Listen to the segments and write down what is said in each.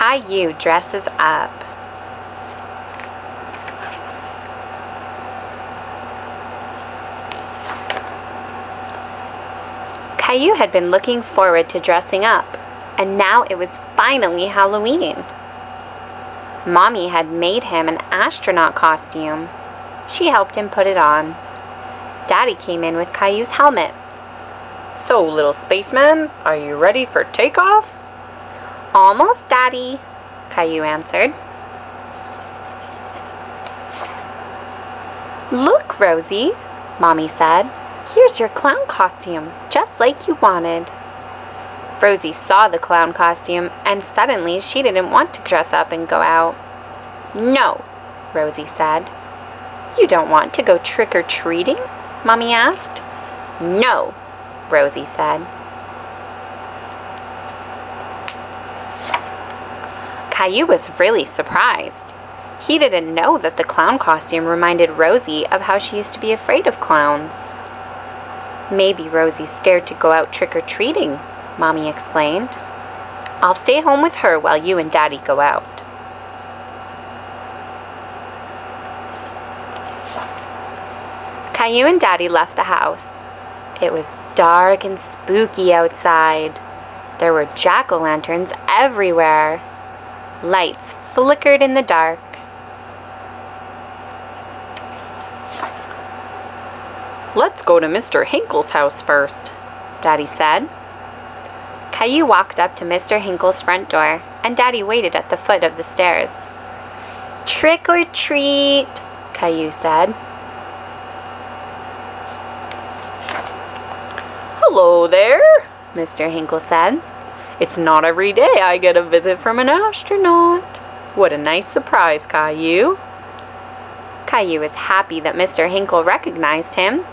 Caillou Dresses Up. Caillou had been looking forward to dressing up, and now it was finally Halloween. Mommy had made him an astronaut costume. She helped him put it on. Daddy came in with Caillou's helmet. "So, little spaceman, are you ready for takeoff?" "Almost, Daddy," Caillou answered. "Look, Rosie," Mommy said. "Here's your clown costume, just like you wanted." Rosie saw the clown costume, and suddenly she didn't want to dress up and go out. "No," Rosie said. "You don't want to go trick-or-treating?" Mommy asked. "No," Rosie said. Caillou was really surprised. He didn't know that the clown costume reminded Rosie of how she used to be afraid of clowns. "Maybe Rosie's scared to go out trick-or-treating," Mommy explained. "I'll stay home with her while you and Daddy go out." Caillou and Daddy left the house. It was dark and spooky outside. There were jack-o'-lanterns everywhere. Lights flickered in the dark. "Let's go to Mr. Hinkle's house first," Daddy said. Caillou walked up to Mr. Hinkle's front door, and Daddy waited at the foot of the stairs. "Trick or treat," Caillou said. "Hello there," Mr. Hinkle said. "It's not every day I get a visit from an astronaut. What a nice surprise, Caillou." Caillou was happy that Mr. Hinkle recognized him.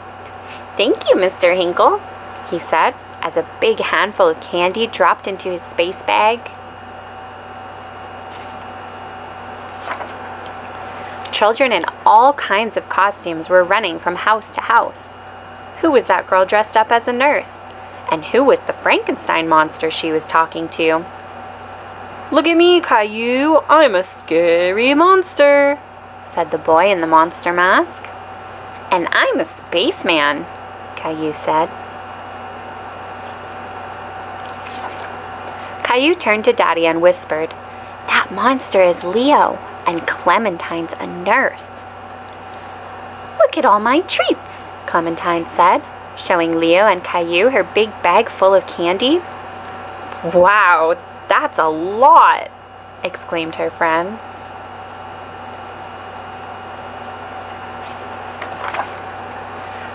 "Thank you, Mr. Hinkle," he said, as a big handful of candy dropped into his space bag. Children in all kinds of costumes were running from house to house. Who was that girl dressed up as a nurse? And who was the Frankenstein monster she was talking to? "Look at me, Caillou, I'm a scary monster," said the boy in the monster mask. "And I'm a spaceman," Caillou said. Caillou turned to Daddy and whispered, "That monster is Leo, and Clementine's a nurse." "Look at all my treats," Clementine said, showing Leo and Caillou her big bag full of candy. "Wow, that's a lot!" exclaimed her friends.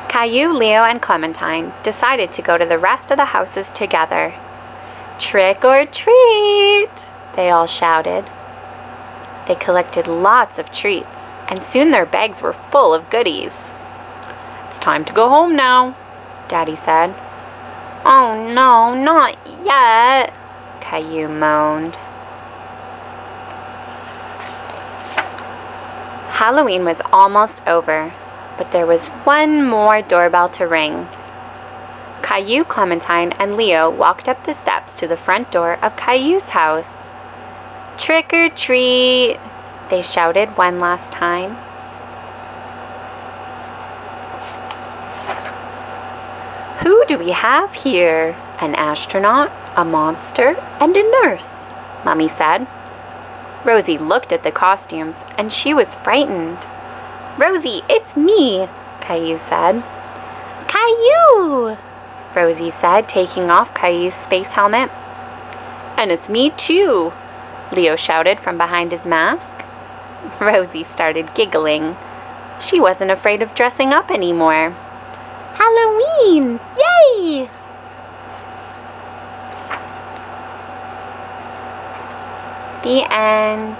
Caillou, Leo, and Clementine decided to go to the rest of the houses together. "Trick or treat!" they all shouted. They collected lots of treats, and soon their bags were full of goodies. "It's time to go home now," Daddy said. "Oh no, not yet," Caillou moaned. Halloween was almost over, but there was one more doorbell to ring. Caillou, Clementine, and Leo walked up the steps to the front door of Caillou's house. "Trick or treat!" they shouted one last time. "Who do we have here? An astronaut, a monster, and a nurse," Mommy said. Rosie looked at the costumes, and she was frightened. "Rosie, it's me," Caillou said. "Caillou!" Rosie said, taking off Caillou's space helmet. "And it's me too," Leo shouted from behind his mask. Rosie started giggling. She wasn't afraid of dressing up anymore. Halloween! Yay! The end.